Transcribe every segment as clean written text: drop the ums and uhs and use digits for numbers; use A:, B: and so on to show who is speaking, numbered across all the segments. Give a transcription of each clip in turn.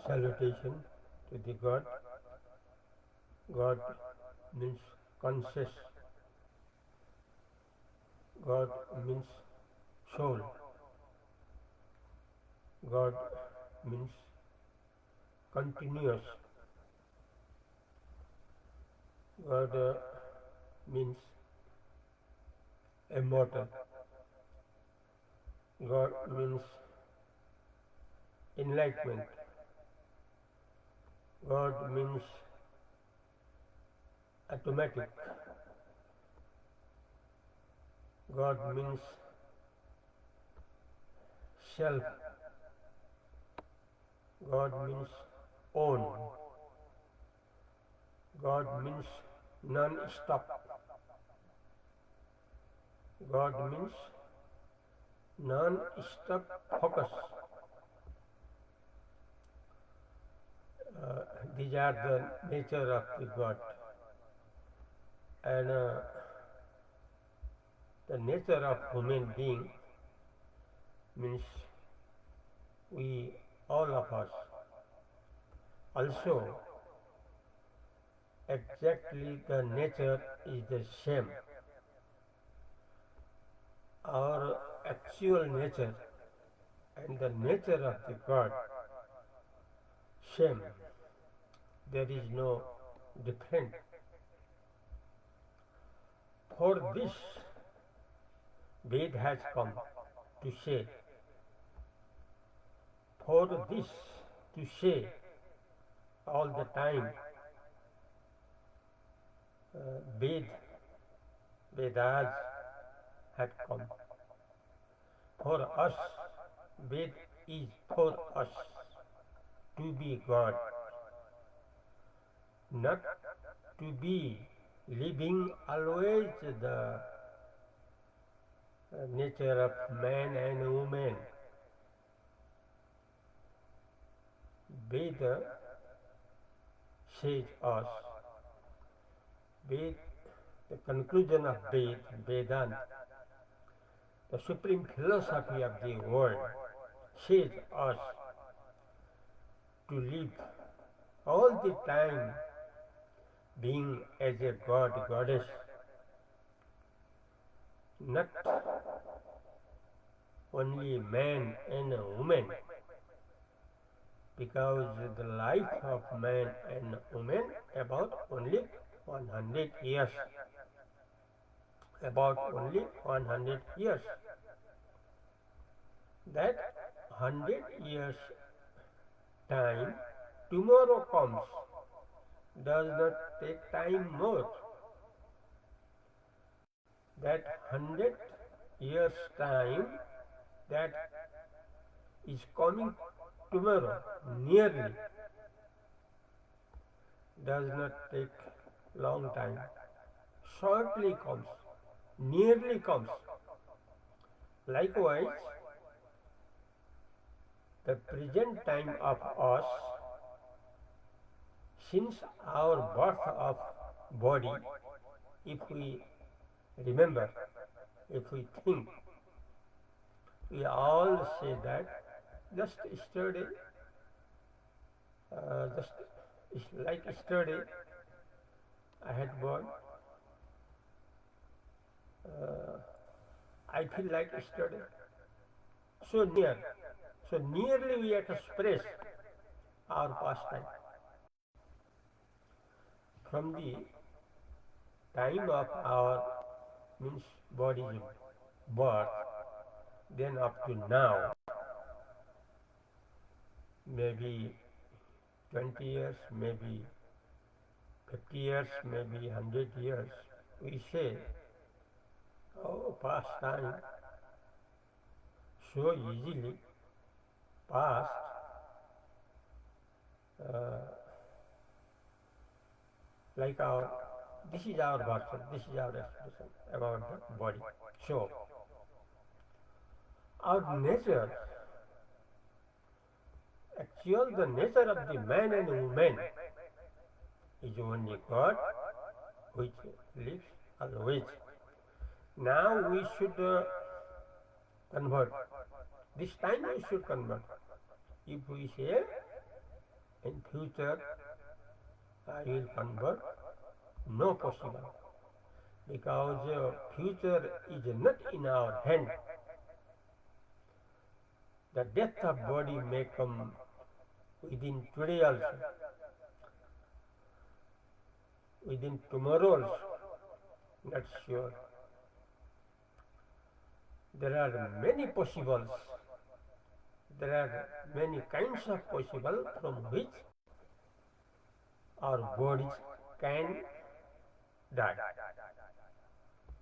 A: salutation to the God. God means conscious. God means soul. God means continuous. God means immortal. God means enlightenment. God means automatic. God means self. God means own. God means non-stop. God means non-stop focus. These are the nature of the God. And the nature of human being means we, all of us, also exactly the nature is the same. Our actual nature and the nature of the God same. There is no difference. For this, Ved has come to say. For this, to say all the time, Vedas had come. For us, Ved is for us to be God, not to be living always the nature of man and woman. Veda says us, Ved, the conclusion of Vedanta, the supreme philosophy of the world, says us to live all the time being as a god, goddess, not only man and woman, because the life of man and woman about only 100 years. About only 100 years. That 100 years time tomorrow comes, does not take time more. That 100 years time that is coming tomorrow, nearly, does not take long time, shortly comes, nearly comes. Likewise, the present time of us, since our birth of body, if we remember, if we think, we all say that just yesterday, just like yesterday, I had born. I feel like yesterday. So near. So nearly we express our pastime. From the time of our means body's birth, then up to now, maybe 20 years, maybe 50 years, maybe 100 years, we say, oh, past time so easily passed, like this is our version, this is our expression about the body. So, our nature, actual the nature of the man and woman is only God, which lives always. Now we should convert. This time we should convert. If we say in future I will convert, no possible, because future is not in our hand. The death of body may come within today also, within tomorrow also, not sure. There are many possibles, there are many kinds of possible from which our bodies can die.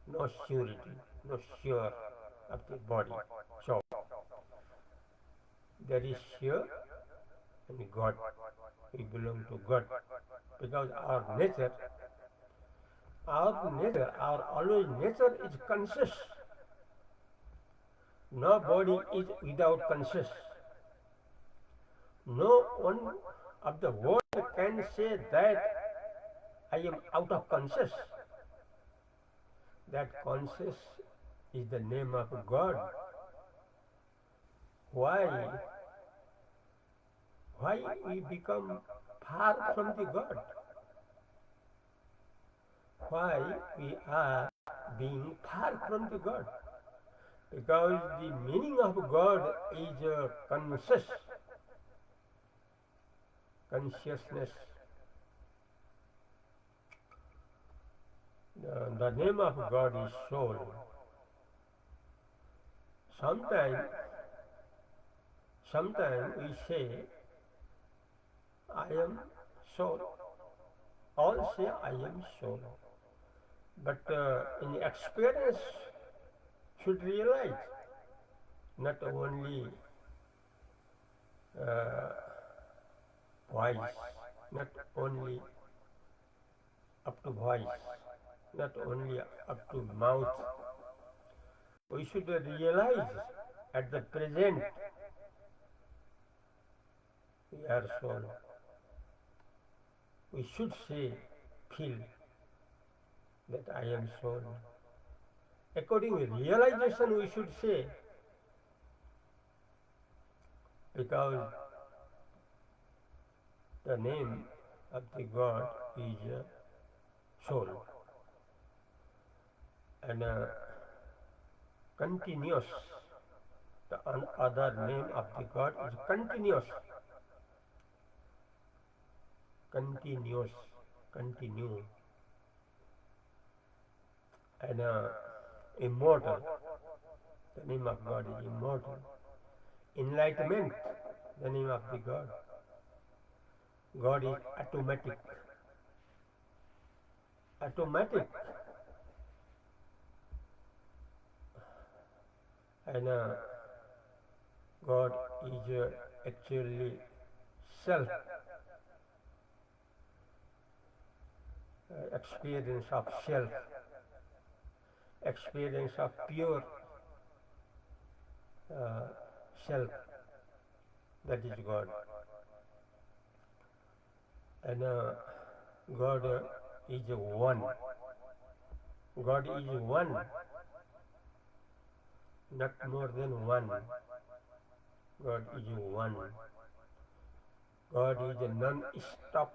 A: No surety, no sure of the body. So there is sure and God. We belong to God because our always nature is conscious. No body is without conscious. No one of the world can say that I am out of conscious. That conscious is the name of God. Why? Why we become far from the God? Why we are being far from the God? Because the meaning of God is consciousness. The name of God is soul. Sometimes we say, I am soul. All say, I am soul. But in experience, should realize not only uh, voice, not only up to voice, not only up to mouth. We should realize at the present we are soul. We should say, feel that I am soul. According to realization, we should say, because the name of the God is soul, and continuous. The other name of the God is continuous, continue, and immortal. The name of God is immortal. Enlightenment, the name of the God. God is automatic. And God is actually self, experience of self, experience of pure self. That is God. And God is one. God is one, not more than one. God is one. God is a non-stop.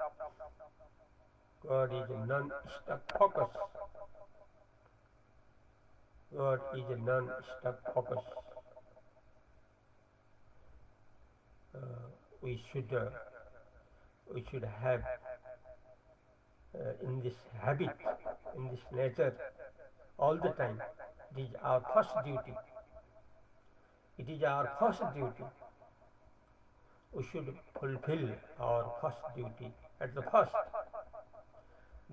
A: God is a non-stop focus. God is a non-stop focus. We should have in this habit, in this nature, all the time. It is our first duty. It is our first duty. We should fulfill our first duty at the first.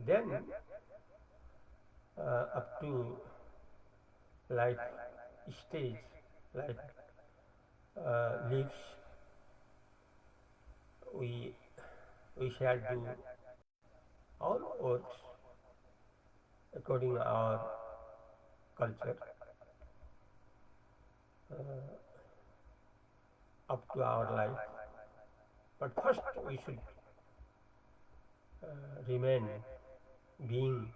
A: Then, up to life stage, life lives, we shall do all works according to our culture, up to our life. But first we should remain being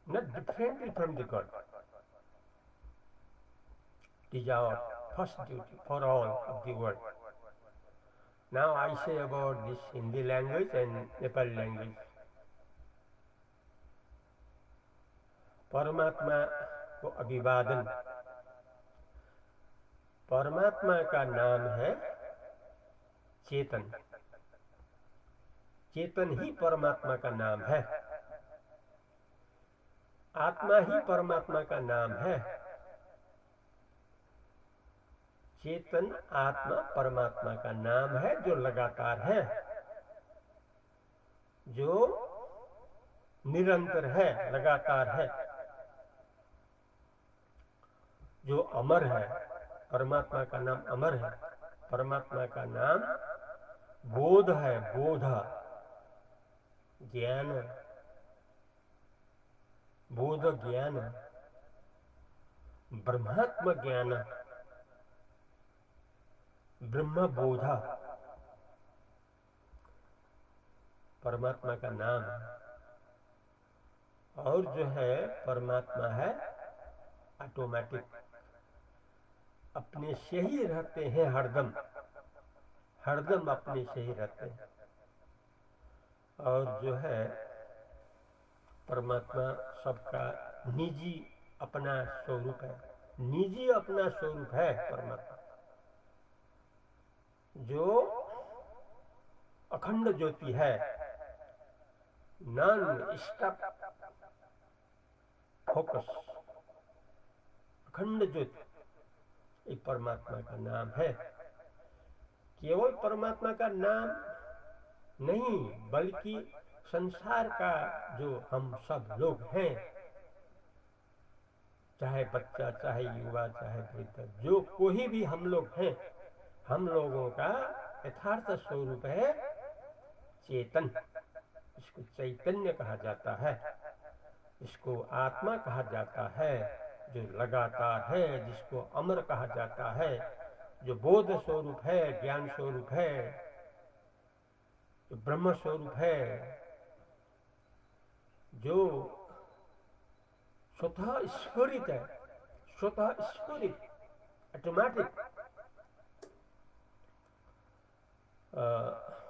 A: not differently from the God. It is our first duty for all of the world. Now I say about this Hindi language and Nepali language. परमात्मा को अभिवादन। परमात्मा का नाम है चेतन। चेतन ही परमात्मा का नाम है। आत्मा ही परमात्मा का नाम है। चेतन आत्मा परमात्मा का नाम है जो लगातार है, जो निरंतर है, लगातार है, जो अमर है। परमात्मा का नाम अमर है। परमात्मा का नाम बोध है, बोध, ज्ञान, बोध ज्ञान, ब्रह्मात्म ज्ञान, ब्रह्म बोध परमात्मा का नाम। और जो है परमात्मा है ऑटोमेटिक, अपने से ही रहते हैं हरदम, हरदम अपने से ही रहते हैं। और जो है परमात्मा सबका निजी अपना स्वरूप है, निजी अपना स्वरूप है परमात्मा, जो अखंड ज्योति है, नॉन स्टॉप फोकस, अखंड ज्योति, ये परमात्मा का नाम है। केवल परमात्मा का नाम नहीं, बल्कि संसार का जो हम सब लोग हैं, चाहे बच्चा, चाहे युवा, चाहे वृद्ध, जो कोई भी हम लोग हैं, हम लोगों का यथार्थ स्वरूप है चेतन। इसको चैतन्य कहा जाता है, इसको आत्मा कहा जाता है, जो लगातार है, जिसको अमर कहा जाता है, जो बोध स्वरूप है, ज्ञान स्वरूप है, जो ब्रह्म स्वरूप है, जो स्वतः स्फुरित है, स्वतः स्फुरित, ऑटोमेटिक,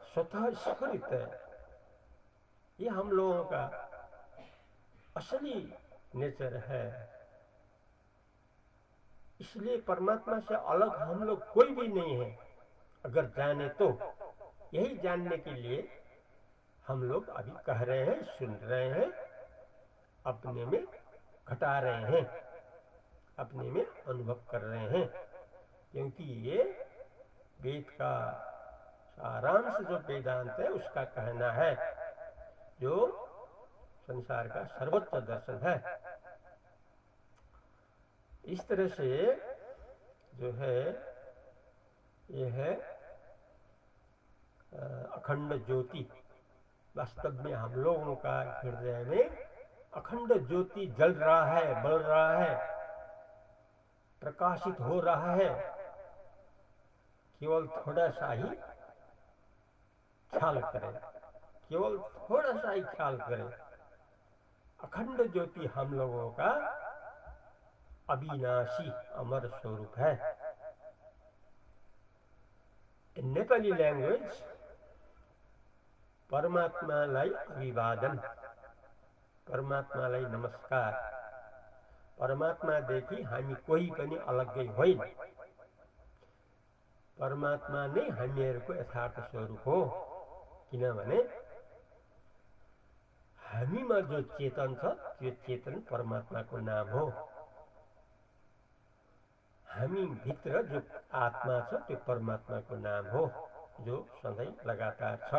A: स्वतः स्फुरित है। ये हम लोगों का असली नेचर है। इसलिए परमात्मा से अलग हम लोग कोई भी नहीं है, अगर जाने तो। यही जानने के लिए हम लोग अभी कह रहे हैं, सुन रहे हैं, अपने में घटा रहे हैं, अपने में अनुभव कर रहे हैं। क्योंकि ये वेद का सारांश जो वेदांत है उसका कहना है, जो संसार का सर्वोच्च दर्शन है। इस तरह से जो है ये है अखंड ज्योति। वास्तव में हम लोगों का हृदय में अखंड ज्योति जल रहा है, बढ़ रहा है, प्रकाशित हो रहा है। केवल थोड़ा सा ही ख्याल करें, केवल थोड़ा सा ही ख्याल करें। अखंड ज्योति हम लोगों का अविनाशी अमर स्वरूप है। In Nepali language, परमात्मालाई अभिवादन, परमात्मालाई नमस्कार। परमात्मादेखि हामी कोही पनि अलग्गै होइन। परमात्मा नै हामीहरूको यथार्थ स्वरूप हो। किनभने हामीमा जो चेतन छ त्यो चेतन परमात्माको नाम हो। हामी भित्र जो आत्मा छ त्यो परमात्माको नाम हो, जो सधैँ लगातार छ,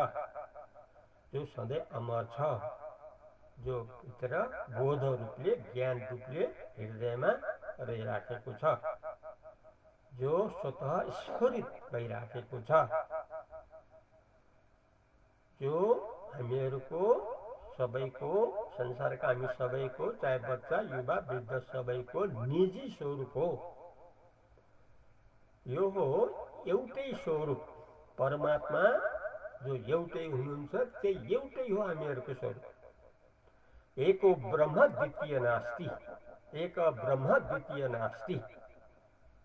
A: जो सधैँ अमर छ, जो भित्र बोध रूपले, ज्ञान रूपले हृदयमा रहिराखेको छ, जो स्वतः स्फुरित भइराखेको छ, जो हामीहरूको सबैको, संसारका हामी सबैको, चाहे बच्चा, युवा, वृद्ध, सबैको निजी स्वरूप हो। यो हो एउटै स्वरूप। परमात्मा जो एउटै हुनुहुन्छ, त्यही एउटै हो हामीहरूको स्वरूप। एको ब्रह्म द्वितीय नास्ति, एक ब्रह्म द्वितीय नास्ति,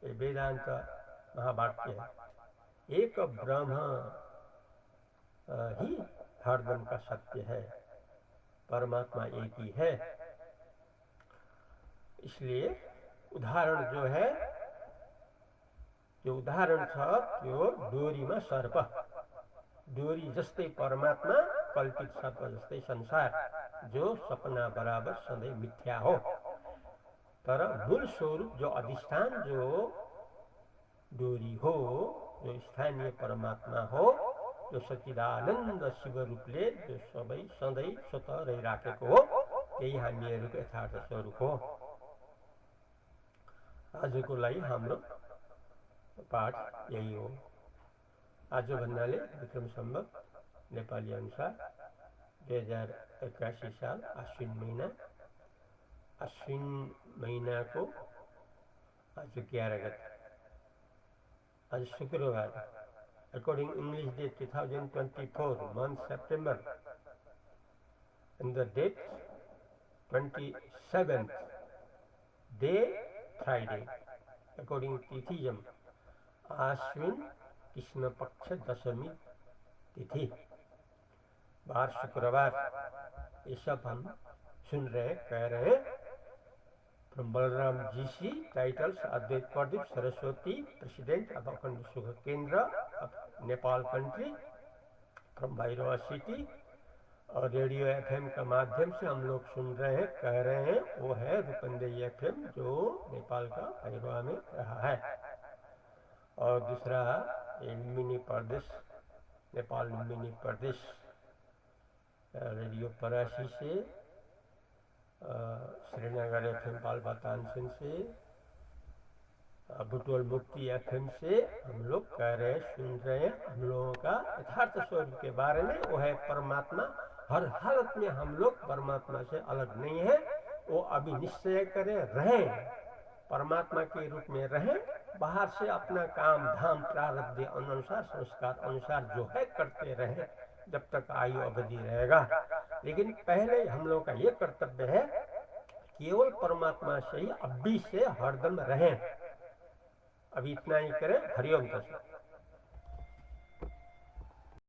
A: ये वेदांत महावाक्य है। एक ब्रह्म ही हरदम का सत्य है। परमात्मा एक ही है। इसलिए उदाहरण जो है, त्यो उदाहरण छ त्यो डोरीमा सर्प। डोरी जस्तै परमात्मा, कल्पित सर्प जस्तै संसार, जो सपना बराबर सधैँ मिथ्या हो। तर मूल स्वरूप जो अधिष्ठान, जो डोरी हो, जो स्थानीय परमात्मा हो, जो सच्चिदानन्द शिव रूपले जो सबै सधैँ स्वतः रहिराखेको हो, त्यही हामीहरूको यथार्थ स्वरूप हो। आजको लागि हाम्रो पाठ यही हो। आज भन्नाले विक्रम सम्वत नेपाली अनुसार 2081 साल आश्विन महिना। आश्विन महिनाको आज 11 गते, आज शुक्रबार। According English date 2024, month September, and the date 27th, day Friday. According Tithijam, आश्विन कृष्ण पक्ष दशमी तिथि, बार शुक्रवार। ये सब हम सुन रहे, कह रहे हैं। From Balram GC, titles Advait Pradeep Saraswati, President of Akhand Sukha Kendra of Nepal country, from Bhairahawa city. और रेडियो एफएम का माध्यम से हम लोग सुन रहे हैं, कह रहे हैं, वो है रूपंदेही एफएम, जो नेपाल का भैरवा में रहा है। और दूसरा लुम्बिनी प्रदेश, नेपाल लुम्बिनी प्रदेश, रेडियो परासी से, श्रीनगर एफएम पाल्पा तानसेन से, बुटवल मुक्ति एफएम से हम लोग कह रहे, सुन रहे हैं हम लोगों का यथार्थ स्वरूप के बारे में। वो है परमात्मा। हर हालत में हम लोग परमात्मा से अलग नहीं है। वो अभी निश्चय करें, रहें, परमात्मा के रूप में रहें। बाहर से अपना काम धाम प्रारब्ध अनुसार, संस्कार अनुसार जो है करते रहें जब तक आयु अवधि रहेगा। लेकिन पहले हम लोग का ये कर्तव्य है, केवल परमात्मा से ही अभी से हरदम रहें। अभी इतना ही करें। हरिओम तत्सत।